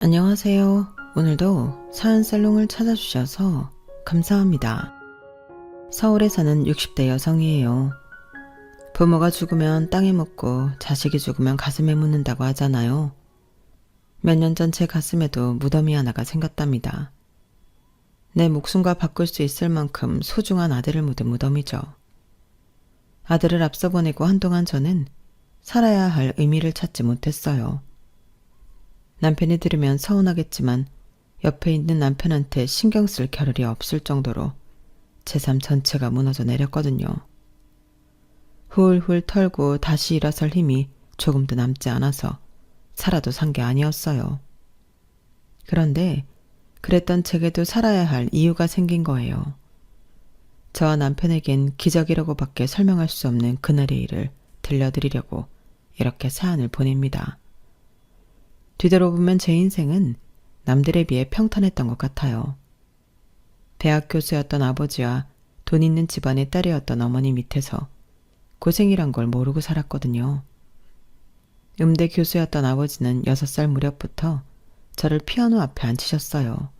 안녕하세요. 오늘도 사연살롱을 찾아주셔서 감사합니다. 서울에 사는 60대 여성이에요. 부모가 죽으면 땅에 묻고 자식이 죽으면 가슴에 묻는다고 하잖아요. 몇 년 전 제 가슴에도 무덤이 하나가 생겼답니다. 내 목숨과 바꿀 수 있을 만큼 소중한 아들을 묻은 무덤이죠. 아들을 앞서 보내고 한동안 저는 살아야 할 의미를 찾지 못했어요. 남편이 들으면 서운하겠지만 옆에 있는 남편한테 신경 쓸 겨를이 없을 정도로 제 삶 전체가 무너져 내렸거든요. 훌훌 털고 다시 일어설 힘이 조금도 남지 않아서 살아도 산 게 아니었어요. 그런데 그랬던 제게도 살아야 할 이유가 생긴 거예요. 저와 남편에겐 기적이라고밖에 설명할 수 없는 그날의 일을 들려드리려고 이렇게 사연을 보냅니다. 뒤돌아보면 제 인생은 남들에 비해 평탄했던 것 같아요. 대학 교수였던 아버지와 돈 있는 집안의 딸이었던 어머니 밑에서 고생이란 걸 모르고 살았거든요. 음대 교수였던 아버지는 6살 무렵부터 저를 피아노 앞에 앉히셨어요.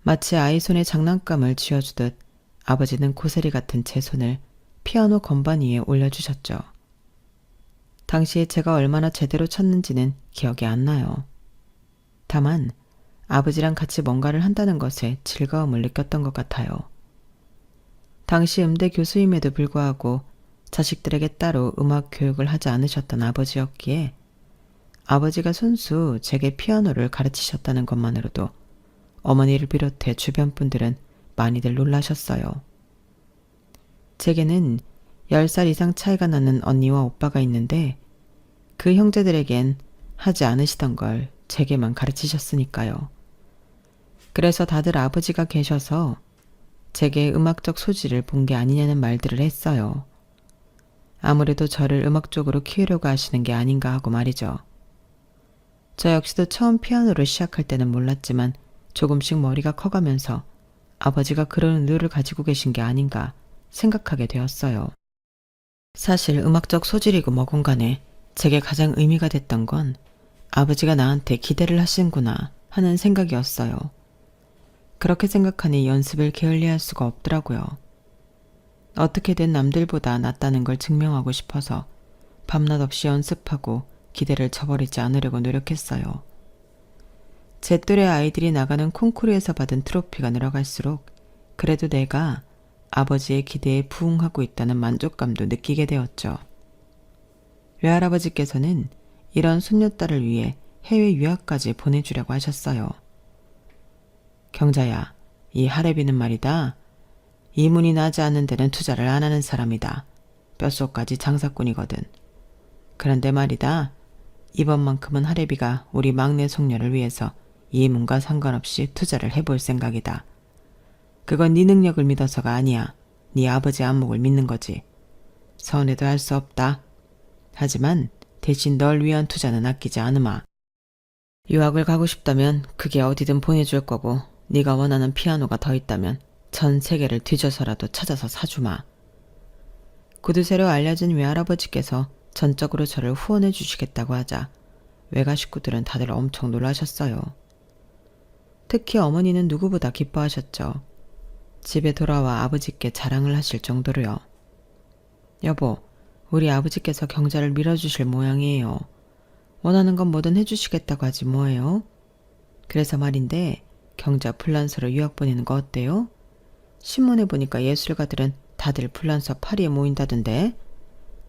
마치 아이 손에 장난감을 쥐어주듯 아버지는 고세리 같은 제 손을 피아노 건반 위에 올려주셨죠. 당시에 제가 얼마나 제대로 쳤는지는 기억이 안 나요. 다만 아버지랑 같이 뭔가를 한다는 것에 즐거움을 느꼈던 것 같아요. 당시 음대 교수임에도 불구하고 자식들에게 따로 음악 교육을 하지 않으셨던 아버지였기에 아버지가 손수 제게 피아노를 가르치셨다는 것만으로도 어머니를 비롯해 주변 분들은 많이들 놀라셨어요. 제게는 10살 이상 차이가 나는 언니와 오빠가 있는데 그 형제들에겐 하지 않으시던 걸 제게만 가르치셨으니까요. 그래서 다들 아버지가 계셔서 제게 음악적 소질을 본 게 아니냐는 말들을 했어요. 아무래도 저를 음악 쪽으로 키우려고 하시는 게 아닌가 하고 말이죠. 저 역시도 처음 피아노를 시작할 때는 몰랐지만 조금씩 머리가 커가면서 아버지가 그런 의도를 가지고 계신 게 아닌가 생각하게 되었어요. 사실 음악적 소질이고 뭐건 간에 제게 가장 의미가 됐던 건 아버지가 나한테 기대를 하시는구나 하는 생각이었어요. 그렇게 생각하니 연습을 게을리할 수가 없더라고요. 어떻게든 남들보다 낫다는 걸 증명하고 싶어서 밤낮 없이 연습하고 기대를 저버리지 않으려고 노력했어요. 제 또래 아이들이 나가는 콩쿠르에서 받은 트로피가 늘어갈수록 그래도 내가 아버지의 기대에 부응하고 있다는 만족감도 느끼게 되었죠. 외할아버지께서는 이런 손녀딸을 위해 해외 유학까지 보내주려고 하셨어요. 경자야, 이 할애비는 말이다. 이문이 나지 않는 데는 투자를 안 하는 사람이다. 뼛속까지 장사꾼이거든. 그런데 말이다. 이번만큼은 할애비가 우리 막내 손녀를 위해서 이문과 상관없이 투자를 해볼 생각이다. 그건 네 능력을 믿어서가 아니야. 네 아버지 안목을 믿는 거지. 서운해도 할 수 없다. 하지만 대신 널 위한 투자는 아끼지 않으마. 유학을 가고 싶다면 그게 어디든 보내줄 거고 네가 원하는 피아노가 더 있다면 전 세계를 뒤져서라도 찾아서 사주마. 구두쇠로 알려진 외할아버지께서 전적으로 저를 후원해 주시겠다고 하자 외가 식구들은 다들 엄청 놀라셨어요. 특히 어머니는 누구보다 기뻐하셨죠. 집에 돌아와 아버지께 자랑을 하실 정도로요. 여보, 우리 아버지께서 경자를 밀어주실 모양이에요. 원하는 건 뭐든 해주시겠다고 하지 뭐예요? 그래서 말인데 경자 플란서로 유학 보내는 거 어때요? 신문에 보니까 예술가들은 다들 플란서 파리에 모인다던데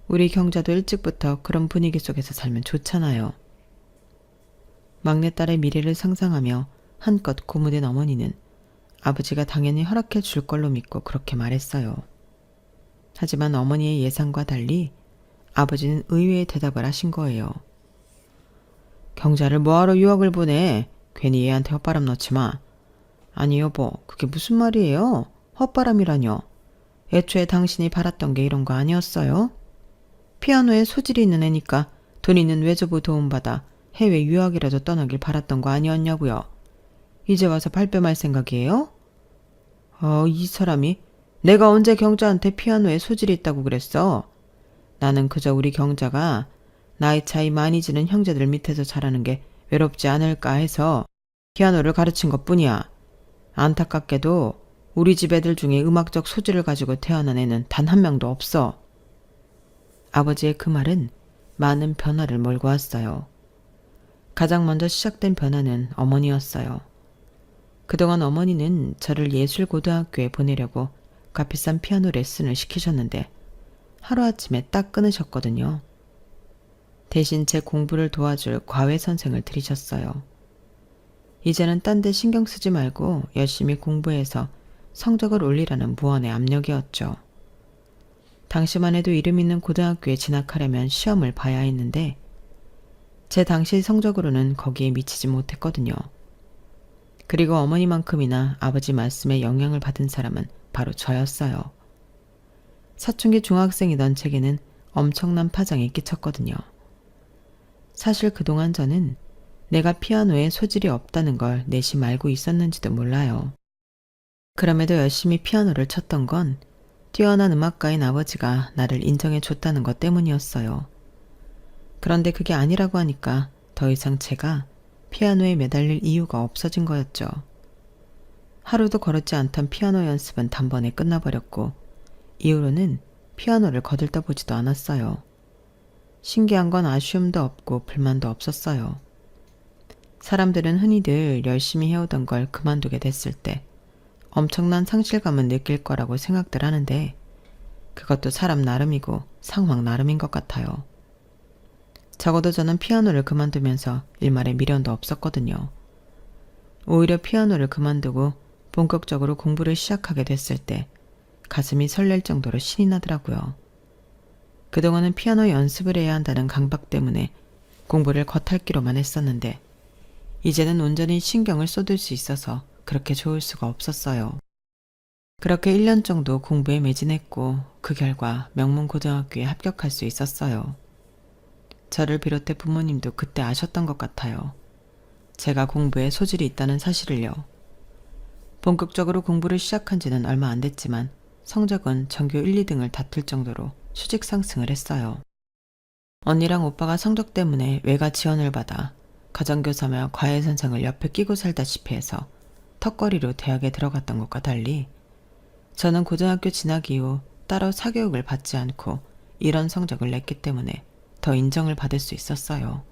우리 경자도 일찍부터 그런 분위기 속에서 살면 좋잖아요. 막내딸의 미래를 상상하며 한껏 고무된 어머니는 아버지가 당연히 허락해 줄 걸로 믿고 그렇게 말했어요. 하지만 어머니의 예상과 달리 아버지는 의외의 대답을 하신 거예요. 경자를 뭐하러 유학을 보내? 괜히 얘한테 헛바람 넣지 마. 아니 여보, 그게 무슨 말이에요? 헛바람이라뇨. 애초에 당신이 바랐던 게 이런 거 아니었어요? 피아노에 소질이 있는 애니까 돈 있는 외조부 도움받아 해외 유학이라도 떠나길 바랐던 거 아니었냐고요. 이제 와서 발뺌할 생각이에요? 이 사람이 내가 언제 경자한테 피아노에 소질이 있다고 그랬어? 나는 그저 우리 경자가 나이 차이 많이 지는 형제들 밑에서 자라는 게 외롭지 않을까 해서 피아노를 가르친 것뿐이야. 안타깝게도 우리 집 애들 중에 음악적 소질을 가지고 태어난 애는 단 한 명도 없어. 아버지의 그 말은 많은 변화를 몰고 왔어요. 가장 먼저 시작된 변화는 어머니였어요. 그동안 어머니는 저를 예술고등학교에 보내려고 값비싼 피아노 레슨을 시키셨는데 하루아침에 딱 끊으셨거든요. 대신 제 공부를 도와줄 과외 선생을 들이셨어요. 이제는 딴 데 신경 쓰지 말고 열심히 공부해서 성적을 올리라는 무언의 압력이었죠. 당시만 해도 이름 있는 고등학교에 진학하려면 시험을 봐야 했는데 제 당시 성적으로는 거기에 미치지 못했거든요. 그리고 어머니만큼이나 아버지 말씀에 영향을 받은 사람은 바로 저였어요. 사춘기 중학생이던 제게는 엄청난 파장이 끼쳤거든요. 사실 그동안 저는 내가 피아노에 소질이 없다는 걸 내심 알고 있었는지도 몰라요. 그럼에도 열심히 피아노를 쳤던 건 뛰어난 음악가인 아버지가 나를 인정해 줬다는 것 때문이었어요. 그런데 그게 아니라고 하니까 더 이상 제가 피아노에 매달릴 이유가 없어진 거였죠. 하루도 거르지 않던 피아노 연습은 단번에 끝나버렸고 이후로는 피아노를 거들떠보지도 않았어요. 신기한 건 아쉬움도 없고 불만도 없었어요. 사람들은 흔히들 열심히 해오던 걸 그만두게 됐을 때 엄청난 상실감을 느낄 거라고 생각들 하는데 그것도 사람 나름이고 상황 나름인 것 같아요. 적어도 저는 피아노를 그만두면서 일말의 미련도 없었거든요. 오히려 피아노를 그만두고 본격적으로 공부를 시작하게 됐을 때 가슴이 설렐 정도로 신이 나더라고요. 그동안은 피아노 연습을 해야 한다는 강박 때문에 공부를 겉핥기로만 했었는데 이제는 온전히 신경을 쏟을 수 있어서 그렇게 좋을 수가 없었어요. 그렇게 1년 정도 공부에 매진했고 그 결과 명문고등학교에 합격할 수 있었어요. 저를 비롯해 부모님도 그때 아셨던 것 같아요. 제가 공부에 소질이 있다는 사실을요. 본격적으로 공부를 시작한 지는 얼마 안 됐지만 성적은 전교 1, 2등을 다툴 정도로 수직 상승을 했어요. 언니랑 오빠가 성적 때문에 외가 지원을 받아 가정교사며 과외선생을 옆에 끼고 살다시피 해서 턱걸이로 대학에 들어갔던 것과 달리 저는 고등학교 진학 이후 따로 사교육을 받지 않고 이런 성적을 냈기 때문에 더 인정을 받을 수 있었어요.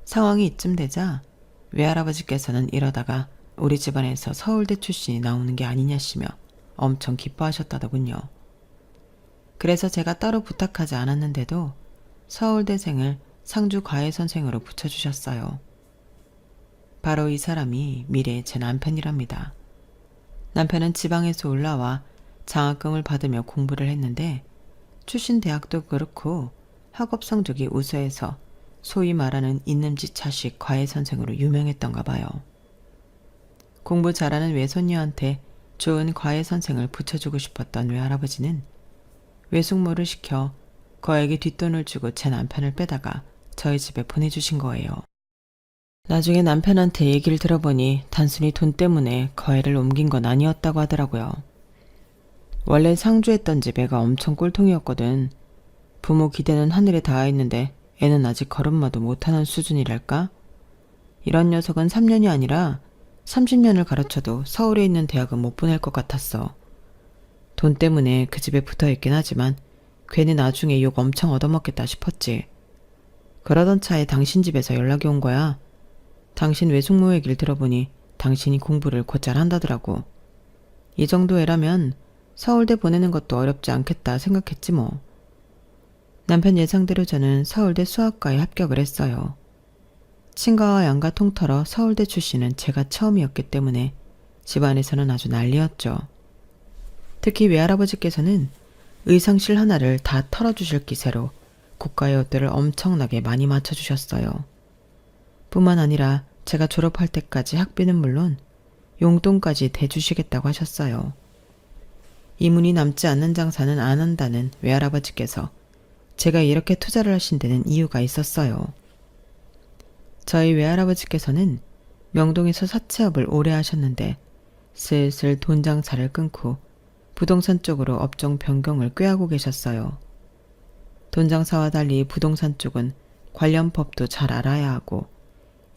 상황이 이쯤 되자 외할아버지께서는 이러다가 우리 집안에서 서울대 출신이 나오는 게 아니냐시며 엄청 기뻐하셨다더군요. 그래서 제가 따로 부탁하지 않았는데도 서울대생을 상주 과외선생으로 붙여주셨어요. 바로 이 사람이 미래의 제 남편이랍니다. 남편은 지방에서 올라와 장학금을 받으며 공부를 했는데 출신 대학도 그렇고 학업 성적이 우수해서 소위 말하는 있는지차식 과외선생으로 유명했던가 봐요. 공부 잘하는 외손녀한테 좋은 과외선생을 붙여주고 싶었던 외할아버지는 외숙모를 시켜 거액의 뒷돈을 주고 제 남편을 빼다가 저희 집에 보내주신 거예요. 나중에 남편한테 얘기를 들어보니 단순히 돈 때문에 거애를 옮긴 건 아니었다고 하더라고요. 원래 상주했던 집 애가 엄청 꼴통이었거든. 부모 기대는 하늘에 닿아 있는데 애는 아직 걸음마도 못하는 수준이랄까? 이런 녀석은 3년이 아니라 30년을 가르쳐도 서울에 있는 대학은 못 보낼 것 같았어. 돈 때문에 그 집에 붙어있긴 하지만 괜히 나중에 욕 엄청 얻어먹겠다 싶었지. 그러던 차에 당신 집에서 연락이 온 거야. 당신 외숙모 얘기를 들어보니 당신이 공부를 곧잘 한다더라고. 이 정도 애라면 서울대 보내는 것도 어렵지 않겠다 생각했지 뭐. 남편 예상대로 저는 서울대 수학과에 합격을 했어요. 친가와 양가 통틀어 서울대 출신은 제가 처음이었기 때문에 집안에서는 아주 난리였죠. 특히 외할아버지께서는 의상실 하나를 다 털어주실 기세로 고가의 옷들을 엄청나게 많이 맞춰주셨어요. 뿐만 아니라 제가 졸업할 때까지 학비는 물론 용돈까지 대주시겠다고 하셨어요. 이문이 남지 않는 장사는 안 한다는 외할아버지께서 제가 이렇게 투자를 하신 데는 이유가 있었어요. 저희 외할아버지께서는 명동에서 사채업을 오래 하셨는데 슬슬 돈 장사를 끊고 부동산 쪽으로 업종 변경을 꾀하고 계셨어요. 돈 장사와 달리 부동산 쪽은 관련 법도 잘 알아야 하고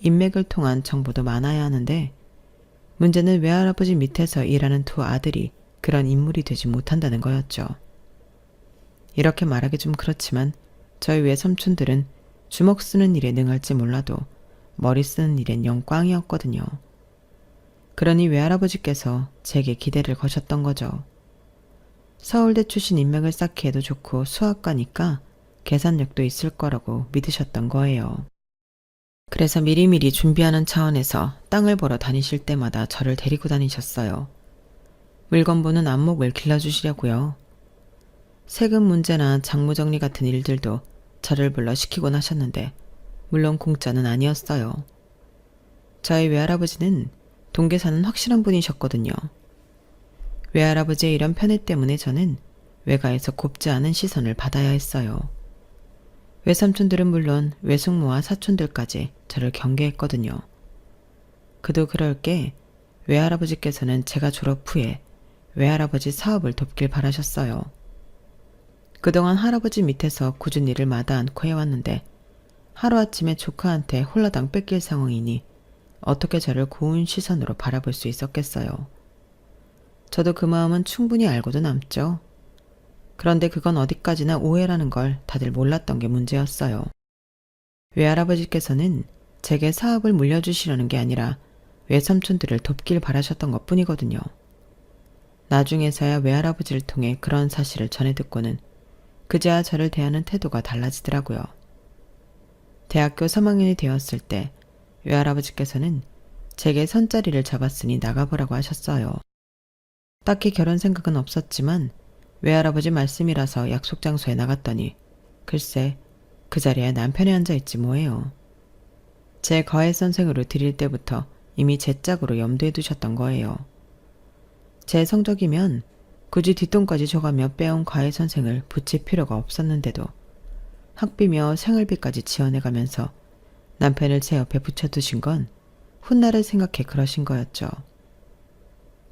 인맥을 통한 정보도 많아야 하는데 문제는 외할아버지 밑에서 일하는 두 아들이 그런 인물이 되지 못한다는 거였죠. 이렇게 말하기 좀 그렇지만 저희 외삼촌들은 주먹 쓰는 일에 능할지 몰라도 머리 쓰는 일엔 영 꽝이었거든요. 그러니 외할아버지께서 제게 기대를 거셨던 거죠. 서울대 출신 인맥을 쌓기 에도 좋고 수학과니까 계산력도 있을 거라고 믿으셨던 거예요. 그래서 미리미리 준비하는 차원에서 땅을 보러 다니실 때마다 저를 데리고 다니셨어요. 물건 보는 안목을 길러주시려고요. 세금 문제나 장부 정리 같은 일들도 저를 불러 시키곤 하셨는데 물론 공짜는 아니었어요. 저희 외할아버지는 동계 사는 확실한 분이셨거든요. 외할아버지의 이런 편애 때문에 저는 외가에서 곱지 않은 시선을 받아야 했어요. 외삼촌들은 물론 외숙모와 사촌들까지 저를 경계했거든요. 그도 그럴 게 외할아버지께서는 제가 졸업 후에 외할아버지 사업을 돕길 바라셨어요. 그동안 할아버지 밑에서 꾸준히 일을 마다 않고 해왔는데 하루아침에 조카한테 홀라당 뺏길 상황이니 어떻게 저를 고운 시선으로 바라볼 수 있었겠어요. 저도 그 마음은 충분히 알고도 남죠. 그런데 그건 어디까지나 오해라는 걸 다들 몰랐던 게 문제였어요. 외할아버지께서는 제게 사업을 물려주시려는 게 아니라 외삼촌들을 돕길 바라셨던 것 뿐이거든요. 나중에서야 외할아버지를 통해 그런 사실을 전해 듣고는 그제야 저를 대하는 태도가 달라지더라고요. 대학교 3학년이 되었을 때 외할아버지께서는 제게 선자리를 잡았으니 나가보라고 하셨어요. 딱히 결혼 생각은 없었지만 외할아버지 말씀이라서 약속 장소에 나갔더니 글쎄 그 자리에 남편이 앉아있지 뭐예요. 제 과외선생으로 드릴 때부터 이미 제 짝으로 염두에 두셨던 거예요. 제 성적이면 굳이 뒷돈까지 줘가며 빼온 과외선생을 붙일 필요가 없었는데도 학비며 생활비까지 지원해가면서 남편을 제 옆에 붙여두신 건 훗날을 생각해 그러신 거였죠.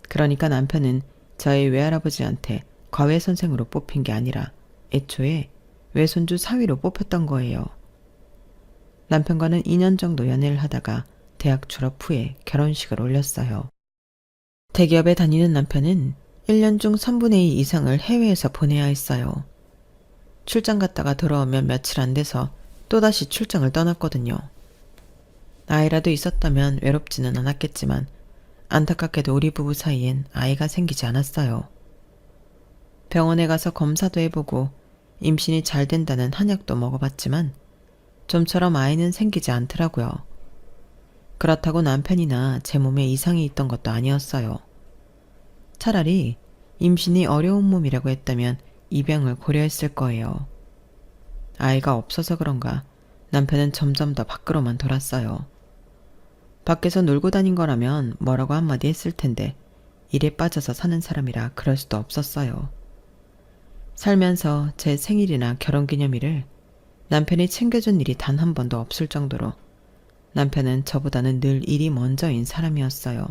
그러니까 남편은 저희 외할아버지한테 과외선생으로 뽑힌 게 아니라 애초에 외손주 사위로 뽑혔던 거예요. 남편과는 2년 정도 연애를 하다가 대학 졸업 후에 결혼식을 올렸어요. 대기업에 다니는 남편은 1년 중 3분의 2 이상을 해외에서 보내야 했어요. 출장 갔다가 돌아오면 며칠 안 돼서 또다시 출장을 떠났거든요. 아이라도 있었다면 외롭지는 않았겠지만 안타깝게도 우리 부부 사이엔 아이가 생기지 않았어요. 병원에 가서 검사도 해보고 임신이 잘 된다는 한약도 먹어봤지만 좀처럼 아이는 생기지 않더라고요. 그렇다고 남편이나 제 몸에 이상이 있던 것도 아니었어요. 차라리 임신이 어려운 몸이라고 했다면 입양을 고려했을 거예요. 아이가 없어서 그런가 남편은 점점 더 밖으로만 돌았어요. 밖에서 놀고 다닌 거라면 뭐라고 한마디 했을 텐데 일에 빠져서 사는 사람이라 그럴 수도 없었어요. 살면서 제 생일이나 결혼기념일을 남편이 챙겨준 일이 단 한 번도 없을 정도로 남편은 저보다는 늘 일이 먼저인 사람이었어요.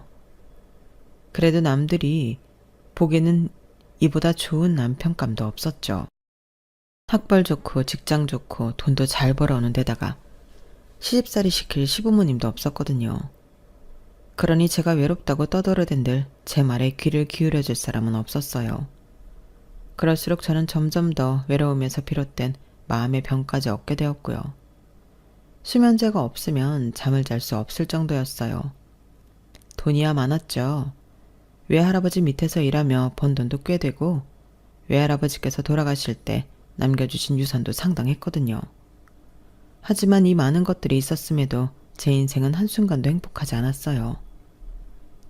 그래도 남들이 보기에는 이보다 좋은 남편감도 없었죠. 학벌 좋고 직장 좋고 돈도 잘 벌어오는 데다가 시집살이 시킬 시부모님도 없었거든요. 그러니 제가 외롭다고 떠들어댄들 제 말에 귀를 기울여줄 사람은 없었어요. 그럴수록 저는 점점 더 외로움에서 비롯된 마음의 병까지 얻게 되었고요. 수면제가 없으면 잠을 잘 수 없을 정도였어요. 돈이야 많았죠. 외할아버지 밑에서 일하며 번 돈도 꽤 되고 외할아버지께서 돌아가실 때 남겨주신 유산도 상당했거든요. 하지만 이 많은 것들이 있었음에도 제 인생은 한순간도 행복하지 않았어요.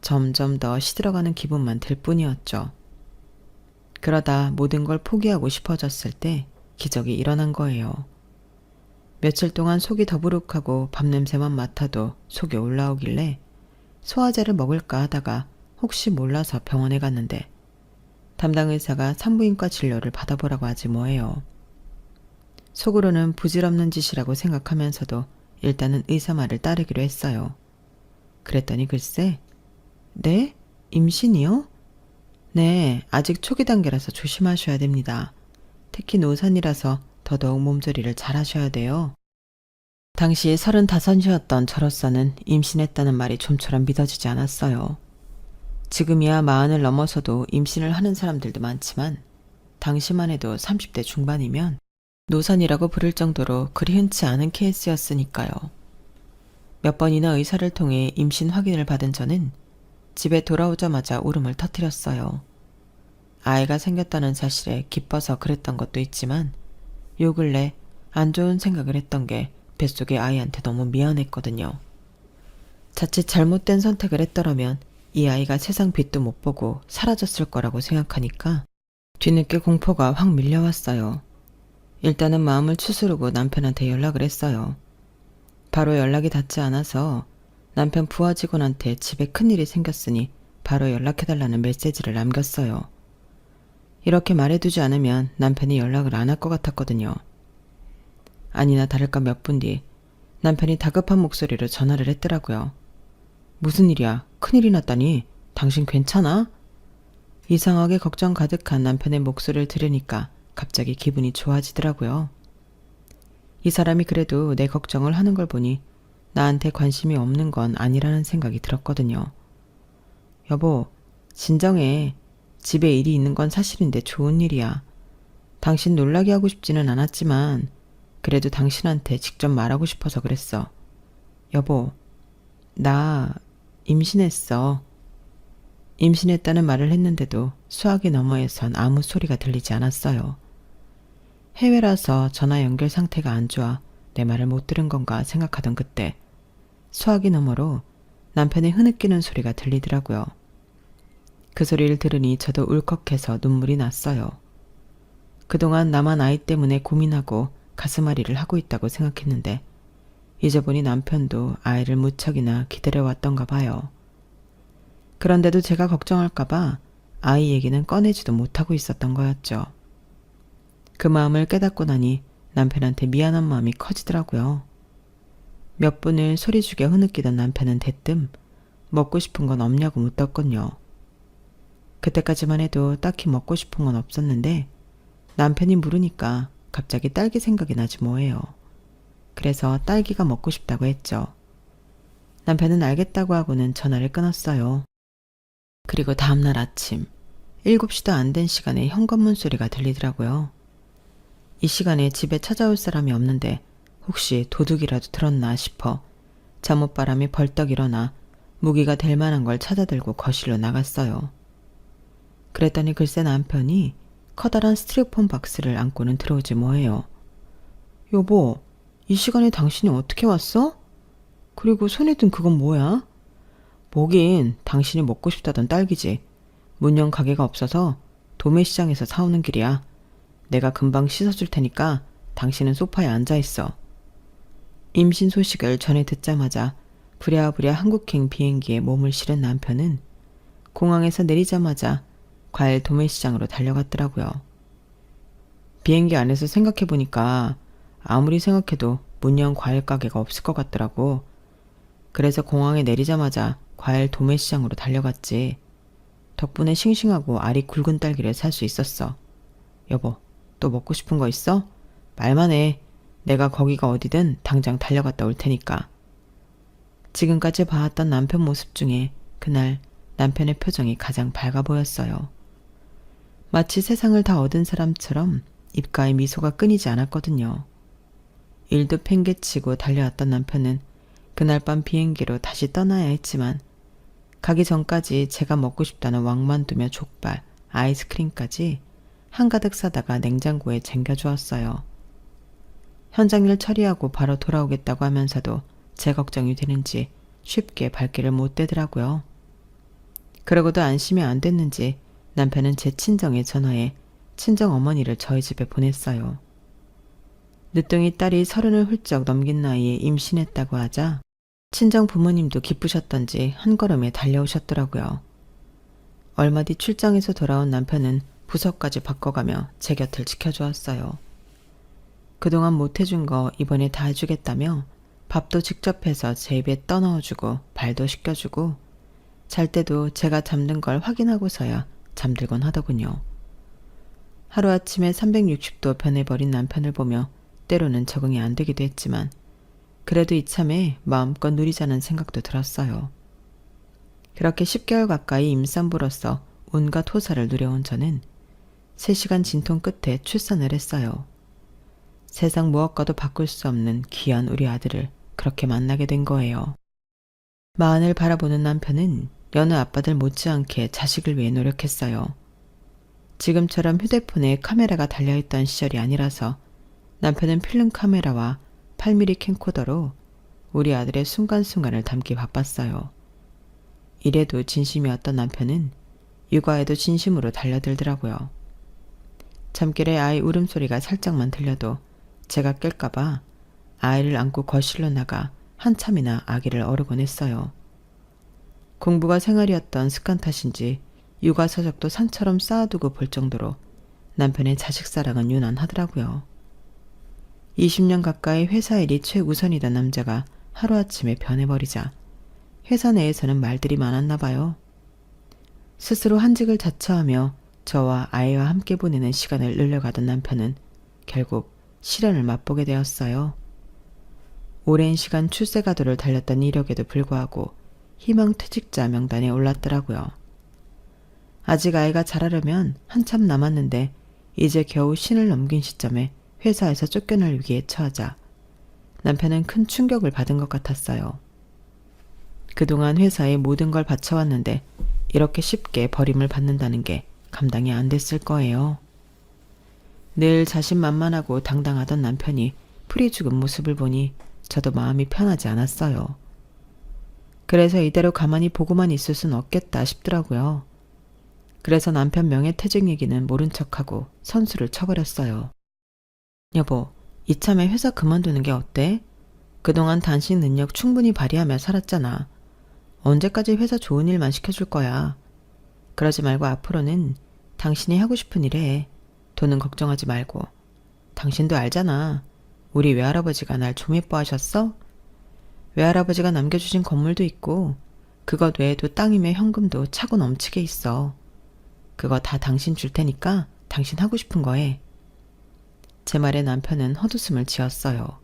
점점 더 시들어가는 기분만 들 뿐이었죠. 그러다 모든 걸 포기하고 싶어졌을 때 기적이 일어난 거예요. 며칠 동안 속이 더부룩하고 밥냄새만 맡아도 속이 올라오길래 소화제를 먹을까 하다가 혹시 몰라서 병원에 갔는데 담당 의사가 산부인과 진료를 받아보라고 하지 뭐예요. 속으로는 부질없는 짓이라고 생각하면서도 일단은 의사 말을 따르기로 했어요. 그랬더니 글쎄, 네? 임신이요? 네, 아직 초기 단계라서 조심하셔야 됩니다. 특히 노산이라서 더더욱 몸조리를 잘 하셔야 돼요. 당시 35이었던 저로서는 임신했다는 말이 좀처럼 믿어지지 않았어요. 지금이야 40을 넘어서도 임신을 하는 사람들도 많지만 당시만 해도 30대 중반이면 노산이라고 부를 정도로 그리 흔치 않은 케이스였으니까요. 몇 번이나 의사를 통해 임신 확인을 받은 저는 집에 돌아오자마자 울음을 터뜨렸어요. 아이가 생겼다는 사실에 기뻐서 그랬던 것도 있지만 요 근래 안 좋은 생각을 했던 게 뱃속의 아이한테 너무 미안했거든요. 자칫 잘못된 선택을 했더라면 이 아이가 세상 빛도 못 보고 사라졌을 거라고 생각하니까 뒤늦게 공포가 확 밀려왔어요. 일단은 마음을 추스르고 남편한테 연락을 했어요. 바로 연락이 닿지 않아서 남편 부하 직원한테 집에 큰일이 생겼으니 바로 연락해달라는 메시지를 남겼어요. 이렇게 말해두지 않으면 남편이 연락을 안 할 것 같았거든요. 아니나 다를까 몇 분 뒤 남편이 다급한 목소리로 전화를 했더라고요. 무슨 일이야? 큰일이 났다니? 당신 괜찮아? 이상하게 걱정 가득한 남편의 목소리를 들으니까 갑자기 기분이 좋아지더라고요. 이 사람이 그래도 내 걱정을 하는 걸 보니 나한테 관심이 없는 건 아니라는 생각이 들었거든요. 여보, 진정해. 집에 일이 있는 건 사실인데 좋은 일이야. 당신 놀라게 하고 싶지는 않았지만 그래도 당신한테 직접 말하고 싶어서 그랬어. 여보, 나 임신했어. 임신했다는 말을 했는데도 수화기 너머에선 아무 소리가 들리지 않았어요. 해외라서 전화 연결 상태가 안 좋아 내 말을 못 들은 건가 생각하던 그때 수화기 너머로 남편의 흐느끼는 소리가 들리더라고요. 그 소리를 들으니 저도 울컥해서 눈물이 났어요. 그동안 나만 아이 때문에 고민하고 가슴앓이를 하고 있다고 생각했는데 이제 보니 남편도 아이를 무척이나 기다려왔던가 봐요. 그런데도 제가 걱정할까봐 아이 얘기는 꺼내지도 못하고 있었던 거였죠. 그 마음을 깨닫고 나니 남편한테 미안한 마음이 커지더라고요. 몇 분을 소리죽여 흐느끼던 남편은 대뜸 먹고 싶은 건 없냐고 묻더군요. 그때까지만 해도 딱히 먹고 싶은 건 없었는데 남편이 물으니까 갑자기 딸기 생각이 나지 뭐예요. 그래서 딸기가 먹고 싶다고 했죠. 남편은 알겠다고 하고는 전화를 끊었어요. 그리고 다음날 아침 7시도 안 된 시간에 현관문 소리가 들리더라고요. 이 시간에 집에 찾아올 사람이 없는데 혹시 도둑이라도 들었나 싶어 잠옷바람이 벌떡 일어나 무기가 될 만한 걸 찾아들고 거실로 나갔어요. 그랬더니 글쎄 남편이 커다란 스티로폼 박스를 안고는 들어오지 뭐예요. 여보, 이 시간에 당신이 어떻게 왔어? 그리고 손에 든 그건 뭐야? 뭐긴 당신이 먹고 싶다던 딸기지. 문연 가게가 없어서 도매시장에서 사오는 길이야. 내가 금방 씻어줄 테니까 당신은 소파에 앉아있어. 임신 소식을 전해 듣자마자 부랴부랴 한국행 비행기에 몸을 실은 남편은 공항에서 내리자마자 과일 도매시장으로 달려갔더라고요. 비행기 안에서 생각해보니까 아무리 생각해도 문연 과일 가게가 없을 것 같더라고. 그래서 공항에 내리자마자 과일 도매시장으로 달려갔지. 덕분에 싱싱하고 알이 굵은 딸기를 살 수 있었어. 여보, 또 먹고 싶은 거 있어? 말만 해. 내가 거기가 어디든 당장 달려갔다 올 테니까. 지금까지 봐왔던 남편 모습 중에 그날 남편의 표정이 가장 밝아 보였어요. 마치 세상을 다 얻은 사람처럼 입가에 미소가 끊이지 않았거든요. 일도 팽개치고 달려왔던 남편은 그날 밤 비행기로 다시 떠나야 했지만 가기 전까지 제가 먹고 싶다는 왕만두며 족발, 아이스크림까지 한가득 사다가 냉장고에 쟁겨주었어요. 현장일 처리하고 바로 돌아오겠다고 하면서도 제 걱정이 되는지 쉽게 발길을 못 대더라고요. 그러고도 안심이 안 됐는지 남편은 제 친정에 전화해 친정 어머니를 저희 집에 보냈어요. 늦둥이 딸이 30을 훌쩍 넘긴 나이에 임신했다고 하자 친정 부모님도 기쁘셨던지 한 걸음에 달려오셨더라고요. 얼마 뒤 출장에서 돌아온 남편은 부서까지 바꿔가며 제 곁을 지켜주었어요. 그동안 못해준 거 이번에 다 해주겠다며 밥도 직접 해서 제 입에 떠넣어주고 발도 씻겨주고 잘 때도 제가 잠든 걸 확인하고서야 잠들곤 하더군요. 하루아침에 360도 변해버린 남편을 보며 때로는 적응이 안 되기도 했지만 그래도 이참에 마음껏 누리자는 생각도 들었어요. 그렇게 10개월 가까이 임산부로서 온갖 호사를 누려온 저는 3시간 진통 끝에 출산을 했어요. 세상 무엇과도 바꿀 수 없는 귀한 우리 아들을 그렇게 만나게 된 거예요. 마흔을 바라보는 남편은 여느 아빠들 못지않게 자식을 위해 노력했어요. 지금처럼 휴대폰에 카메라가 달려있던 시절이 아니라서 남편은 필름 카메라와 8mm 캠코더로 우리 아들의 순간순간을 담기 바빴어요. 이래도 진심이었던 남편은 육아에도 진심으로 달려들더라고요. 잠결에 아이 울음소리가 살짝만 들려도 제가 깰까봐 아이를 안고 거실로 나가 한참이나 아기를 어르곤 했어요. 공부가 생활이었던 습관 탓인지 육아 서적도 산처럼 쌓아두고 볼 정도로 남편의 자식 사랑은 유난하더라고요. 20년 가까이 회사 일이 최우선이던 남자가 하루아침에 변해버리자 회사 내에서는 말들이 많았나 봐요. 스스로 한직을 자처하며 저와 아이와 함께 보내는 시간을 늘려가던 남편은 결국 시련을 맛보게 되었어요. 오랜 시간 출세가도를 달렸던 이력에도 불구하고 희망퇴직자 명단에 올랐더라고요. 아직 아이가 자라려면 한참 남았는데 이제 겨우 신을 넘긴 시점에 회사에서 쫓겨날 위기에 처하자 남편은 큰 충격을 받은 것 같았어요. 그동안 회사에 모든 걸 바쳐왔는데 이렇게 쉽게 버림을 받는다는 게 감당이 안 됐을 거예요. 늘 자신만만하고 당당하던 남편이 풀이 죽은 모습을 보니 저도 마음이 편하지 않았어요. 그래서 이대로 가만히 보고만 있을 순 없겠다 싶더라고요. 그래서 남편 명예퇴직 얘기는 모른 척하고 선수를 쳐버렸어요. 여보, 이참에 회사 그만두는 게 어때? 그동안 당신 능력 충분히 발휘하며 살았잖아. 언제까지 회사 좋은 일만 시켜줄 거야. 그러지 말고 앞으로는 당신이 하고 싶은 일 해. 돈은 걱정하지 말고. 당신도 알잖아. 우리 외할아버지가 날 좀 예뻐하셨어? 외할아버지가 남겨주신 건물도 있고 그것 외에도 땅이며 현금도 차고 넘치게 있어. 그거 다 당신 줄 테니까 당신 하고 싶은 거 해. 제 말에 남편은 헛웃음을 지었어요.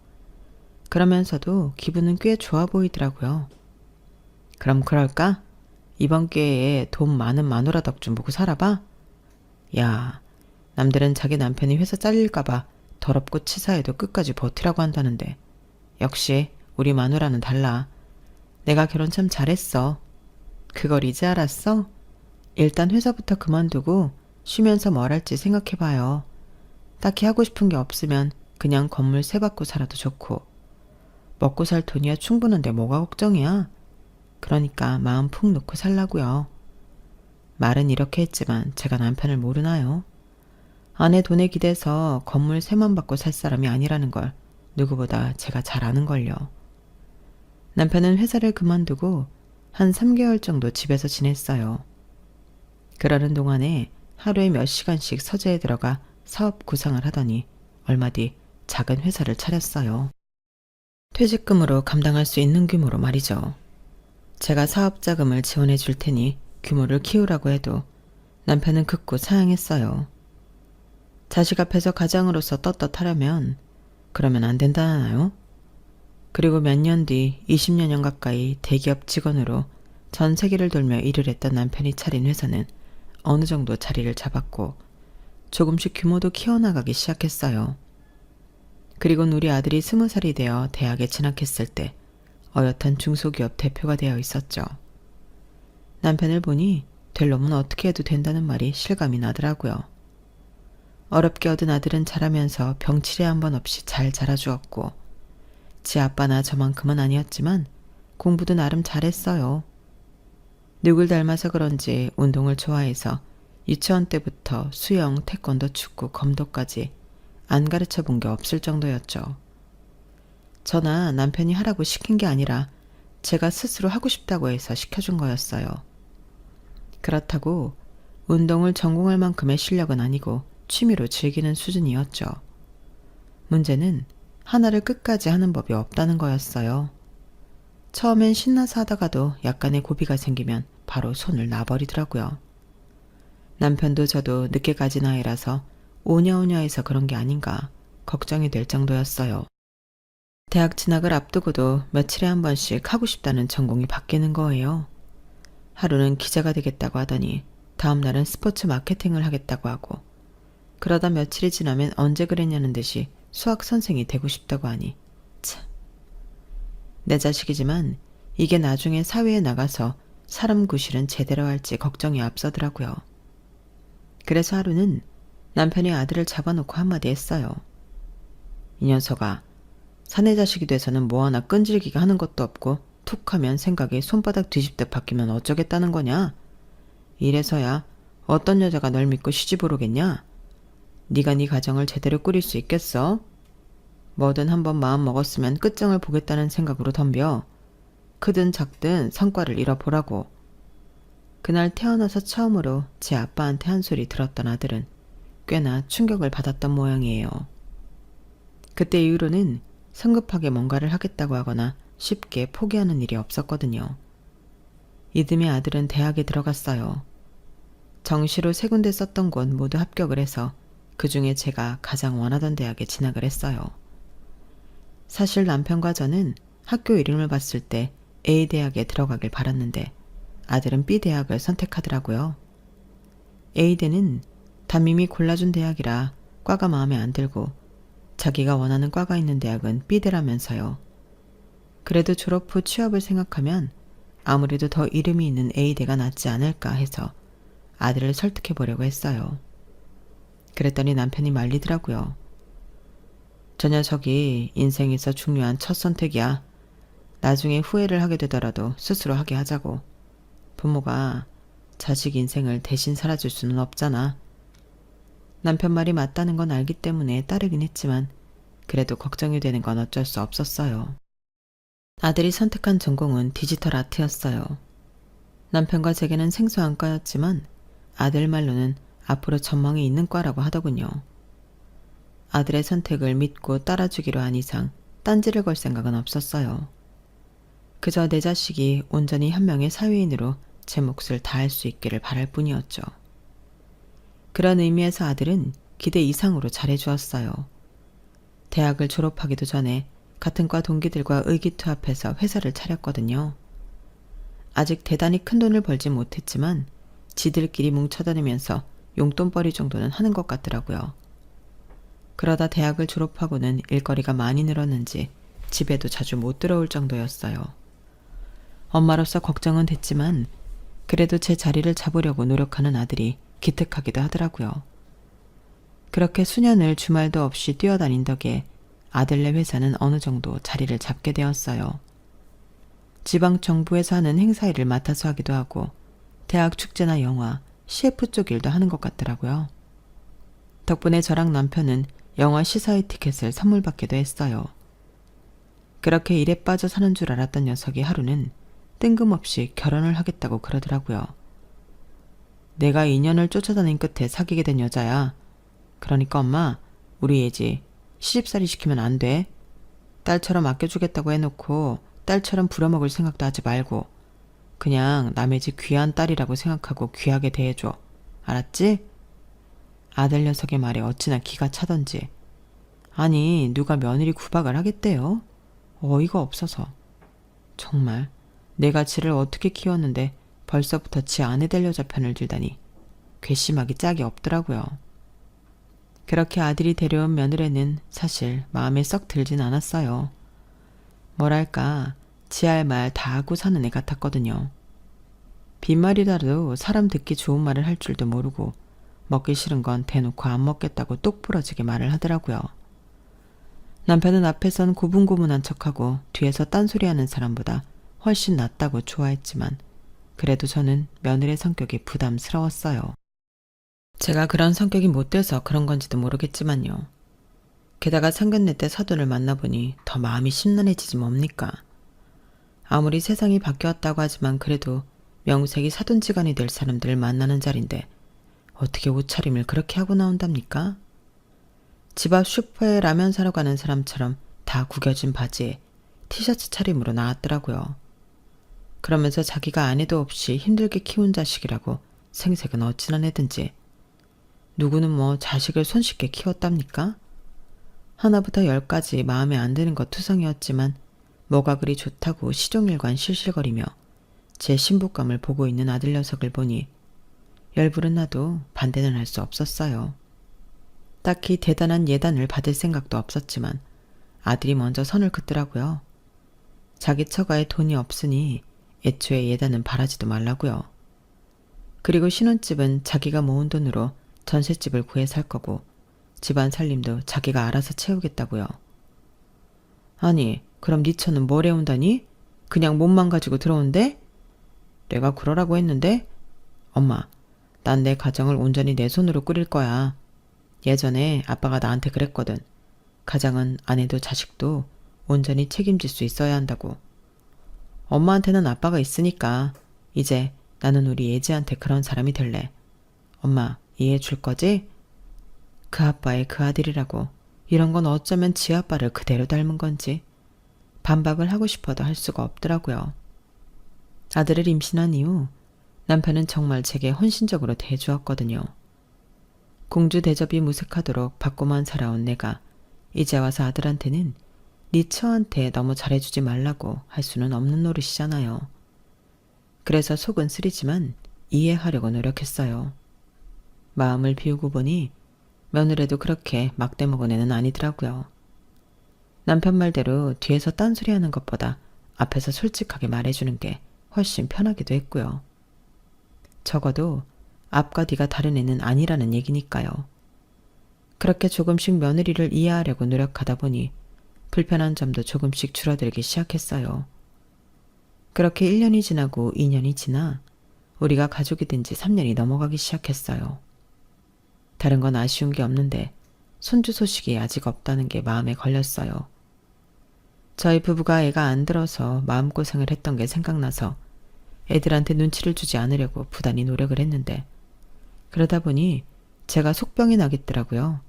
그러면서도 기분은 꽤 좋아 보이더라고요. 그럼 그럴까? 이번 기회에 돈 많은 마누라 덕 좀 보고 살아봐? 야, 남들은 자기 남편이 회사 잘릴까봐 더럽고 치사해도 끝까지 버티라고 한다는데 역시 우리 마누라는 달라. 내가 결혼 참 잘했어. 그걸 이제 알았어? 일단 회사부터 그만두고 쉬면서 뭘 할지 생각해봐요. 딱히 하고 싶은 게 없으면 그냥 건물 세 바꿔 살아도 좋고 먹고 살 돈이야 충분한데 뭐가 걱정이야. 그러니까 마음 푹 놓고 살라고요. 말은 이렇게 했지만 제가 남편을 모르나요? 아내 돈에 기대서 건물 세만 받고 살 사람이 아니라는 걸 누구보다 제가 잘 아는걸요. 남편은 회사를 그만두고 한 3개월 정도 집에서 지냈어요. 그러는 동안에 하루에 몇 시간씩 서재에 들어가 사업 구상을 하더니 얼마 뒤 작은 회사를 차렸어요. 퇴직금으로 감당할 수 있는 규모로 말이죠. 제가 사업 자금을 지원해 줄 테니 규모를 키우라고 해도 남편은 극구 사양했어요. 자식 앞에서 가장으로서 떳떳하려면 그러면 안 된다나요? 그리고 몇 년 뒤 20여년 가까이 대기업 직원으로 전 세계를 돌며 일을 했던 남편이 차린 회사는 어느 정도 자리를 잡았고 조금씩 규모도 키워나가기 시작했어요. 그리고 우리 아들이 20살이 되어 대학에 진학했을 때 어엿한 중소기업 대표가 되어 있었죠. 남편을 보니 될 놈은 어떻게 해도 된다는 말이 실감이 나더라고요. 어렵게 얻은 아들은 자라면서 병치레 한 번 없이 잘 자라주었고 지 아빠나 저만큼은 아니었지만 공부도 나름 잘했어요. 누굴 닮아서 그런지 운동을 좋아해서 유치원 때부터 수영, 태권도, 축구, 검도까지 안 가르쳐 본 게 없을 정도였죠. 저나 남편이 하라고 시킨 게 아니라 제가 스스로 하고 싶다고 해서 시켜준 거였어요. 그렇다고 운동을 전공할 만큼의 실력은 아니고 취미로 즐기는 수준이었죠. 문제는 하나를 끝까지 하는 법이 없다는 거였어요. 처음엔 신나서 하다가도 약간의 고비가 생기면 바로 손을 놔버리더라고요. 남편도 저도 늦게 가진 아이라서 오냐오냐해서 그런 게 아닌가 걱정이 될 정도였어요. 대학 진학을 앞두고도 며칠에 한 번씩 하고 싶다는 전공이 바뀌는 거예요. 하루는 기자가 되겠다고 하더니 다음 날은 스포츠 마케팅을 하겠다고 하고, 그러다 며칠이 지나면 언제 그랬냐는 듯이 수학 선생이 되고 싶다고 하니 참. 내 자식이지만 이게 나중에 사회에 나가서 사람 구실은 제대로 할지 걱정이 앞서더라고요. 그래서 하루는 남편이 아들을 잡아놓고 한마디 했어요. 이 녀석아, 사내 자식이 돼서는 뭐 하나 끈질기게 하는 것도 없고 툭 하면 생각이 손바닥 뒤집듯 바뀌면 어쩌겠다는 거냐? 이래서야 어떤 여자가 널 믿고 시집 오르겠냐? 네가 네 가정을 제대로 꾸릴 수 있겠어? 뭐든 한번 마음 먹었으면 끝장을 보겠다는 생각으로 덤벼. 크든 작든 성과를 잃어보라고. 그날 태어나서 처음으로 제 아빠한테 한 소리 들었던 아들은 꽤나 충격을 받았던 모양이에요. 그때 이후로는 성급하게 뭔가를 하겠다고 하거나 쉽게 포기하는 일이 없었거든요. 이듬해 아들은 대학에 들어갔어요. 정시로 3군데 썼던 곳 모두 합격을 해서 그 중에 제가 가장 원하던 대학에 진학을 했어요. 사실 남편과 저는 학교 이름을 봤을 때 A대학에 들어가길 바랐는데 아들은 B대학을 선택하더라고요. A대는 담임이 골라준 대학이라 과가 마음에 안 들고 자기가 원하는 과가 있는 대학은 B대라면서요. 그래도 졸업 후 취업을 생각하면 아무래도 더 이름이 있는 A대가 낫지 않을까 해서 아들을 설득해 보려고 했어요. 그랬더니 남편이 말리더라고요. 저 녀석이 인생에서 중요한 첫 선택이야. 나중에 후회를 하게 되더라도 스스로 하게 하자고. 부모가 자식 인생을 대신 살아줄 수는 없잖아. 남편 말이 맞다는 건 알기 때문에 따르긴 했지만 그래도 걱정이 되는 건 어쩔 수 없었어요. 아들이 선택한 전공은 디지털 아트였어요. 남편과 제게는 생소한 과였지만 아들 말로는 앞으로 전망이 있는 과라고 하더군요. 아들의 선택을 믿고 따라주기로 한 이상 딴지를 걸 생각은 없었어요. 그저 내 자식이 온전히 한 명의 사회인으로 제 몫을 다할 수 있기를 바랄 뿐이었죠. 그런 의미에서 아들은 기대 이상으로 잘해주었어요. 대학을 졸업하기도 전에 같은 과 동기들과 의기투합해서 회사를 차렸거든요. 아직 대단히 큰 돈을 벌지 못했지만 지들끼리 뭉쳐다니면서 용돈벌이 정도는 하는 것 같더라고요. 그러다 대학을 졸업하고는 일거리가 많이 늘었는지 집에도 자주 못 들어올 정도였어요. 엄마로서 걱정은 됐지만 그래도 제 자리를 잡으려고 노력하는 아들이 기특하기도 하더라고요. 그렇게 수년을 주말도 없이 뛰어다닌 덕에 아들네 회사는 어느 정도 자리를 잡게 되었어요. 지방 정부에서 하는 행사 일을 맡아서 하기도 하고 대학 축제나 영화, CF 쪽 일도 하는 것 같더라고요. 덕분에 저랑 남편은 영화 시사회 티켓을 선물 받기도 했어요. 그렇게 일에 빠져 사는 줄 알았던 녀석이 하루는 뜬금없이 결혼을 하겠다고 그러더라고요. 내가 인연을 쫓아다닌 끝에 사귀게 된 여자야. 그러니까 엄마, 우리 예지 시집살이 시키면 안 돼. 딸처럼 아껴주겠다고 해놓고 딸처럼 부려먹을 생각도 하지 말고 그냥 남의 집 귀한 딸이라고 생각하고 귀하게 대해줘. 알았지? 아들 녀석의 말에 어찌나 기가 차던지. 아니, 누가 며느리 구박을 하겠대요? 어이가 없어서. 정말 내가 지를 어떻게 키웠는데 벌써부터 지 아내 될 여자 편을 들다니 괘씸하기 짝이 없더라고요. 그렇게 아들이 데려온 며느리는 사실 마음에 썩 들진 않았어요. 뭐랄까 지 할 말 다 하고 사는 애 같았거든요. 빈말이라도 사람 듣기 좋은 말을 할 줄도 모르고 먹기 싫은 건 대놓고 안 먹겠다고 똑부러지게 말을 하더라고요. 남편은 앞에선 고분고분한 척하고 뒤에서 딴소리하는 사람보다 훨씬 낫다고 좋아했지만 그래도 저는 며느리의 성격이 부담스러웠어요. 제가 그런 성격이 못 돼서 그런 건지도 모르겠지만요. 게다가 상견례 때 사돈을 만나보니 더 마음이 심란해지지 뭡니까. 아무리 세상이 바뀌었다고 하지만 그래도 명색이 사돈지간이 될 사람들을 만나는 자리인데 어떻게 옷차림을 그렇게 하고 나온답니까? 집 앞 슈퍼에 라면 사러 가는 사람처럼 다 구겨진 바지에 티셔츠 차림으로 나왔더라고요. 그러면서 자기가 아내도 없이 힘들게 키운 자식이라고 생색은 어찌나 내든지 누구는 뭐 자식을 손쉽게 키웠답니까? 하나부터 10까지 마음에 안 드는 것 투성이었지만 뭐가 그리 좋다고 시종일관 실실거리며 제 신부감을 보고 있는 아들 녀석을 보니 열불은 나도 반대는 할 수 없었어요. 딱히 대단한 예단을 받을 생각도 없었지만 아들이 먼저 선을 긋더라고요. 자기 처가에 돈이 없으니 애초에 예단은 바라지도 말라고요. 그리고 신혼집은 자기가 모은 돈으로 전셋집을 구해 살 거고 집안 살림도 자기가 알아서 채우겠다고요. 아니, 그럼 네 처는 뭘 해온다니? 그냥 몸만 가지고 들어온대? 내가 그러라고 했는데? 엄마, 난 내 가정을 온전히 내 손으로 꾸릴 거야. 예전에 아빠가 나한테 그랬거든. 가장은 아내도 자식도 온전히 책임질 수 있어야 한다고. 엄마한테는 아빠가 있으니까 이제 나는 우리 예지한테 그런 사람이 될래. 엄마, 이해해 줄 거지? 그 아빠의 그 아들이라고. 이런 건 어쩌면 지 아빠를 그대로 닮은 건지 반박을 하고 싶어도 할 수가 없더라고요. 아들을 임신한 이후 남편은 정말 제게 헌신적으로 대해주었거든요. 공주 대접이 무색하도록 받고만 살아온 내가 이제 와서 아들한테는 네 처한테 너무 잘해주지 말라고 할 수는 없는 노릇이잖아요. 그래서 속은 쓰리지만 이해하려고 노력했어요. 마음을 비우고 보니 며느리도 그렇게 막대먹은 애는 아니더라고요. 남편 말대로 뒤에서 딴소리하는 것보다 앞에서 솔직하게 말해주는 게 훨씬 편하기도 했고요. 적어도 앞과 뒤가 다른 애는 아니라는 얘기니까요. 그렇게 조금씩 며느리를 이해하려고 노력하다 보니 불편한 점도 조금씩 줄어들기 시작했어요. 그렇게 1년이 지나고 2년이 지나 우리가 가족이 된 지 3년이 넘어가기 시작했어요. 다른 건 아쉬운 게 없는데 손주 소식이 아직 없다는 게 마음에 걸렸어요. 저희 부부가 애가 안 들어서 마음고생을 했던 게 생각나서 애들한테 눈치를 주지 않으려고 부단히 노력을 했는데 그러다 보니 제가 속병이 나겠더라고요.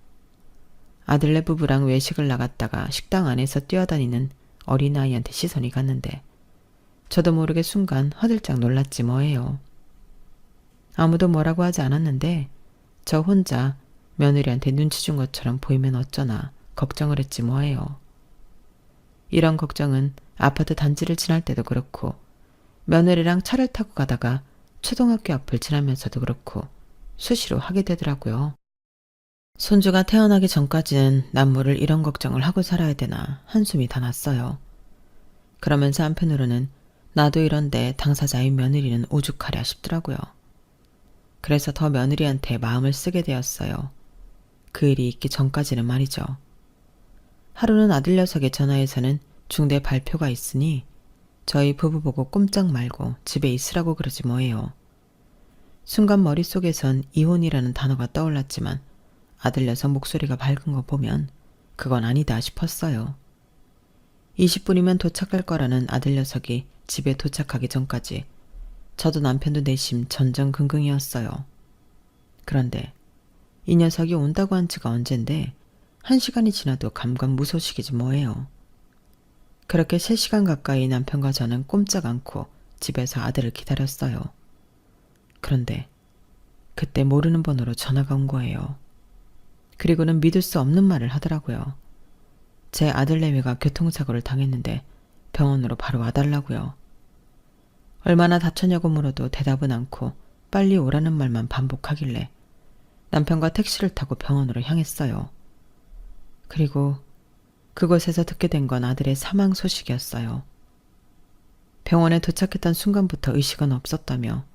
아들네 부부랑 외식을 나갔다가 식당 안에서 뛰어다니는 어린아이한테 시선이 갔는데 저도 모르게 순간 화들짝 놀랐지 뭐예요. 아무도 뭐라고 하지 않았는데 저 혼자 며느리한테 눈치 준 것처럼 보이면 어쩌나 걱정을 했지 뭐예요. 이런 걱정은 아파트 단지를 지날 때도 그렇고 며느리랑 차를 타고 가다가 초등학교 앞을 지나면서도 그렇고 수시로 하게 되더라고요. 손주가 태어나기 전까지는 남모를 이런 걱정을 하고 살아야 되나 한숨이 다 났어요. 그러면서 한편으로는 나도 이런데 당사자인 며느리는 오죽하랴 싶더라고요. 그래서 더 며느리한테 마음을 쓰게 되었어요. 그 일이 있기 전까지는 말이죠. 하루는 아들 녀석의 전화에서는 중대 발표가 있으니 저희 부부 보고 꼼짝 말고 집에 있으라고 그러지 뭐예요. 순간 머릿속에선 이혼이라는 단어가 떠올랐지만 아들 녀석 목소리가 밝은 거 보면 그건 아니다 싶었어요. 20분이면 도착할 거라는 아들 녀석이 집에 도착하기 전까지 저도 남편도 내심 전전긍긍이었어요. 그런데 이 녀석이 온다고 한 지가 언젠데 1시간이 지나도 감감무소식이지 뭐예요. 그렇게 3시간 가까이 남편과 저는 꼼짝 않고 집에서 아들을 기다렸어요. 그런데 그때 모르는 번호로 전화가 온 거예요. 그리고는 믿을 수 없는 말을 하더라고요. 제 아들 내외가 교통사고를 당했는데 병원으로 바로 와달라고요. 얼마나 다쳤냐고 물어도 대답은 않고 빨리 오라는 말만 반복하길래 남편과 택시를 타고 병원으로 향했어요. 그리고 그곳에서 듣게 된 건 아들의 사망 소식이었어요. 병원에 도착했던 순간부터 의식은 없었다며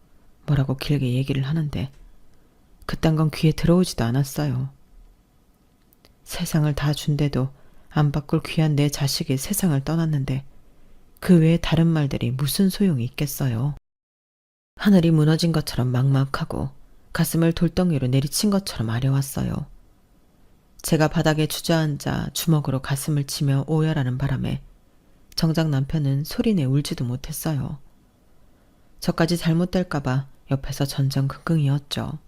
뭐라고 길게 얘기를 하는데 그딴 건 귀에 들어오지도 않았어요. 세상을 다 준데도 안 바꿀 귀한 내 자식이 세상을 떠났는데 그 외에 다른 말들이 무슨 소용이 있겠어요. 하늘이 무너진 것처럼 막막하고 가슴을 돌덩이로 내리친 것처럼 아려왔어요. 제가 바닥에 주저앉아 주먹으로 가슴을 치며 오열하는 바람에 정작 남편은 소리내 울지도 못했어요. 저까지 잘못될까봐 옆에서 전전긍긍이었죠.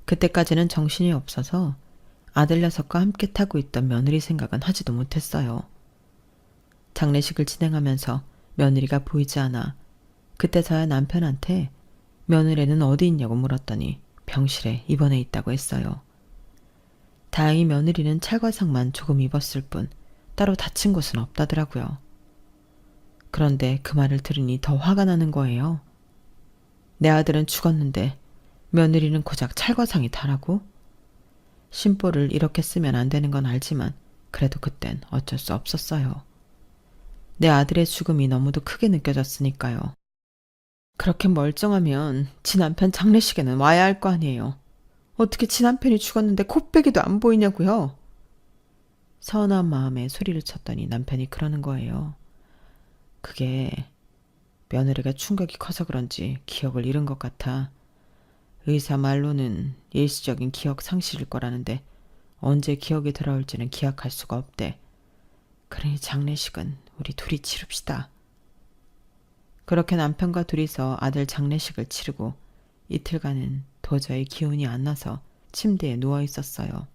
그때까지는 정신이 없어서 아들 녀석과 함께 타고 있던 며느리 생각은 하지도 못했어요. 장례식을 진행하면서 며느리가 보이지 않아 그때서야 남편한테 며느리는 어디 있냐고 물었더니 병실에 입원해 있다고 했어요. 다행히 며느리는 찰과상만 조금 입었을 뿐 따로 다친 곳은 없다더라고요. 그런데 그 말을 들으니 더 화가 나는 거예요. 내 아들은 죽었는데 며느리는 고작 찰과상이 다라고? 심보를 이렇게 쓰면 안 되는 건 알지만 그래도 그땐 어쩔 수 없었어요. 내 아들의 죽음이 너무도 크게 느껴졌으니까요. 그렇게 멀쩡하면 지 남편 장례식에는 와야 할 거 아니에요. 어떻게 지 남편이 죽었는데 코빼기도 안 보이냐고요? 서운한 마음에 소리를 쳤더니 남편이 그러는 거예요. 그게 며느리가 충격이 커서 그런지 기억을 잃은 것 같아. 의사 말로는 일시적인 기억 상실일 거라는데 언제 기억이 돌아올지는 기약할 수가 없대. 그러니 장례식은 우리 둘이 치릅시다. 그렇게 남편과 둘이서 아들 장례식을 치르고 이틀간은 도저히 기운이 안 나서 침대에 누워 있었어요.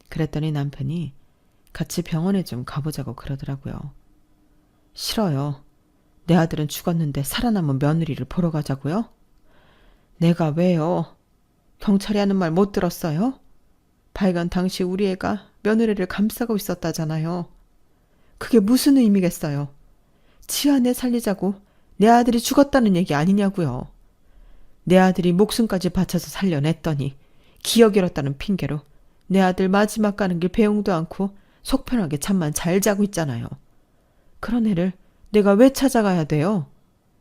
그랬더니 남편이 같이 병원에 좀 가보자고 그러더라고요. 싫어요. 내 아들은 죽었는데 살아남은 며느리를 보러 가자고요? 내가 왜요? 경찰이 하는 말 못 들었어요? 발견 당시 우리 애가 며느리를 감싸고 있었다잖아요. 그게 무슨 의미겠어요? 지 아내 살리자고 내 아들이 죽었다는 얘기 아니냐고요. 내 아들이 목숨까지 바쳐서 살려냈더니 기억 잃었다는 핑계로 내 아들 마지막 가는 길 배웅도 않고 속 편하게 잠만 잘 자고 있잖아요. 그런 애를 내가 왜 찾아가야 돼요?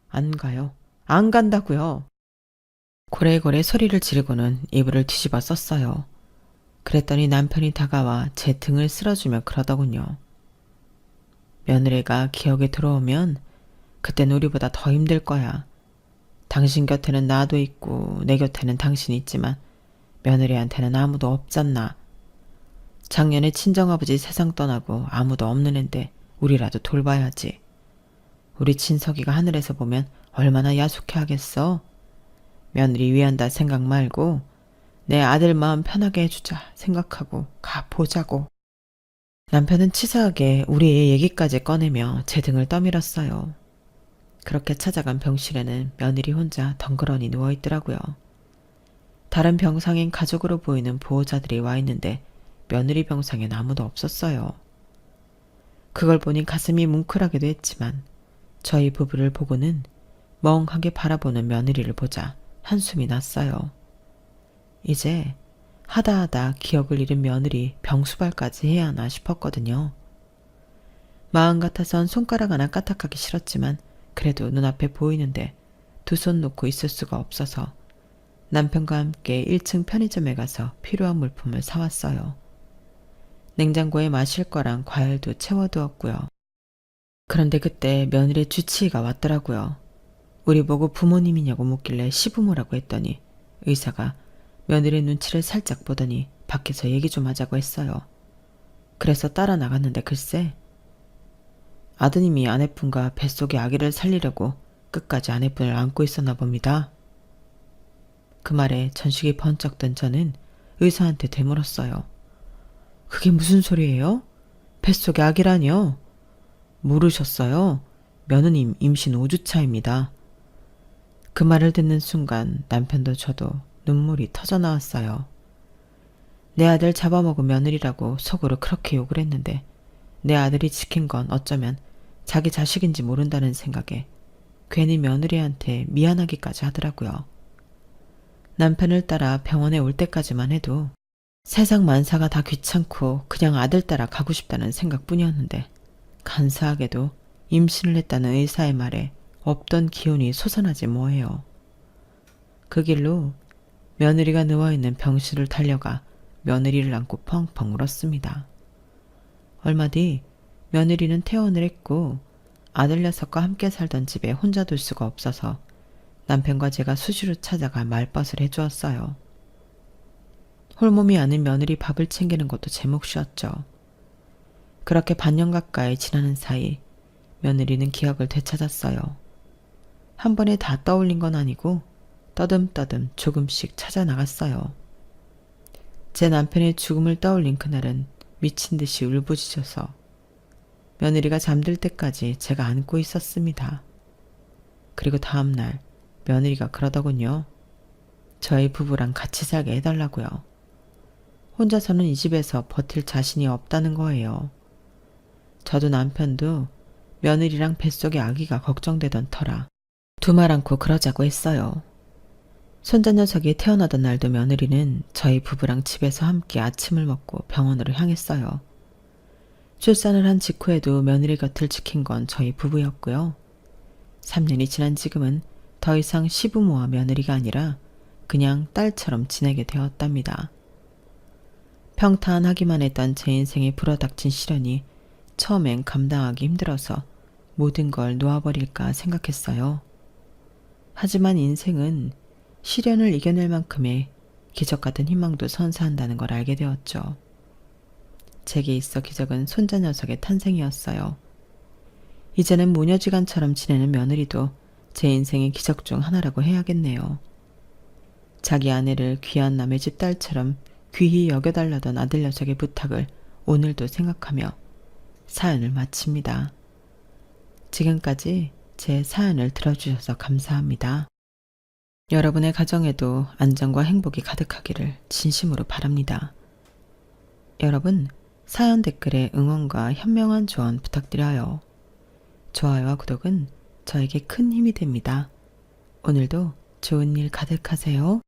안 가요. 안 간다고요. 고래고래 소리를 지르고는 이불을 뒤집어 썼어요. 그랬더니 남편이 다가와 제 등을 쓸어주며 그러더군요. 며느리가 기억에 들어오면 그땐 우리보다 더 힘들 거야. 당신 곁에는 나도 있고 내 곁에는 당신이 있지만 며느리한테는 아무도 없잖나. 작년에 친정아버지 세상 떠나고 아무도 없는 앤데 우리라도 돌봐야지. 우리 친석이가 하늘에서 보면 얼마나 야속해 하겠어. 며느리 위한다 생각 말고 내 아들 마음 편하게 해주자 생각하고 가보자고. 남편은 치사하게 우리의 얘기까지 꺼내며 제 등을 떠밀었어요. 그렇게 찾아간 병실에는 며느리 혼자 덩그러니 누워있더라고요. 다른 병상엔 가족으로 보이는 보호자들이 와 있는데 며느리 병상엔 아무도 없었어요. 그걸 보니 가슴이 뭉클하기도 했지만 저희 부부를 보고는 멍하게 바라보는 며느리를 보자 한숨이 났어요. 이제 하다하다 기억을 잃은 며느리 병수발까지 해야 하나 싶었거든요. 마음 같아선 손가락 하나 까딱하기 싫었지만 그래도 눈앞에 보이는데 두 손 놓고 있을 수가 없어서 남편과 함께 1층 편의점에 가서 필요한 물품을 사왔어요. 냉장고에 마실 거랑 과일도 채워두었고요. 그런데 그때 며느리 주치의가 왔더라고요. 우리 보고 부모님이냐고 묻길래 시부모라고 했더니 의사가 며느리 눈치를 살짝 보더니 밖에서 얘기 좀 하자고 했어요. 그래서 따라 나갔는데 글쎄 아드님이 아내분과 뱃속의 아기를 살리려고 끝까지 아내분을 안고 있었나 봅니다. 그 말에 전식이 번쩍 든 저는 의사한테 되물었어요. 그게 무슨 소리예요? 뱃속의 아기라뇨? 모르셨어요? 며느님 임신 5주차입니다. 그 말을 듣는 순간 남편도 저도 눈물이 터져 나왔어요. 내 아들 잡아먹은 며느리라고 속으로 그렇게 욕을 했는데 내 아들이 지킨 건 어쩌면 자기 자식인지 모른다는 생각에 괜히 며느리한테 미안하기까지 하더라고요. 남편을 따라 병원에 올 때까지만 해도 세상 만사가 다 귀찮고 그냥 아들 따라 가고 싶다는 생각뿐이었는데 간사하게도 임신을 했다는 의사의 말에 없던 기운이 솟아나지 뭐해요. 그 길로 며느리가 누워있는 병실을 달려가 며느리를 안고 펑펑 울었습니다. 얼마 뒤 며느리는 퇴원을 했고 아들 녀석과 함께 살던 집에 혼자 둘 수가 없어서 남편과 제가 수시로 찾아가 말벗을 해주었어요. 홀몸이 아닌 며느리 밥을 챙기는 것도 제 몫이었죠. 그렇게 반년 가까이 지나는 사이 며느리는 기억을 되찾았어요. 한 번에 다 떠올린 건 아니고 떠듬떠듬 조금씩 찾아나갔어요. 제 남편의 죽음을 떠올린 그날은 미친 듯이 울부짖어서 며느리가 잠들 때까지 제가 안고 있었습니다. 그리고 다음날 며느리가 그러더군요. 저희 부부랑 같이 살게 해달라고요. 혼자서는 이 집에서 버틸 자신이 없다는 거예요. 저도 남편도 며느리랑 뱃속의 아기가 걱정되던 터라 두말 않고 그러자고 했어요. 손자 녀석이 태어나던 날도 며느리는 저희 부부랑 집에서 함께 아침을 먹고 병원으로 향했어요. 출산을 한 직후에도 며느리 곁을 지킨 건 저희 부부였고요. 3년이 지난 지금은 더 이상 시부모와 며느리가 아니라 그냥 딸처럼 지내게 되었답니다. 평탄하기만 했던 제 인생에 불어닥친 시련이 처음엔 감당하기 힘들어서 모든 걸 놓아버릴까 생각했어요. 하지만 인생은 시련을 이겨낼 만큼의 기적 같은 희망도 선사한다는 걸 알게 되었죠. 제게 있어 기적은 손자 녀석의 탄생이었어요. 이제는 모녀지간처럼 지내는 며느리도 제 인생의 기적 중 하나라고 해야겠네요. 자기 아내를 귀한 남의 집 딸처럼 귀히 여겨달라던 아들 녀석의 부탁을 오늘도 생각하며 사연을 마칩니다. 지금까지 제 사연을 들어주셔서 감사합니다. 여러분의 가정에도 안정과 행복이 가득하기를 진심으로 바랍니다. 여러분, 사연 댓글에 응원과 현명한 조언 부탁드려요. 좋아요와 구독은 저에게 큰 힘이 됩니다. 오늘도 좋은 일 가득하세요.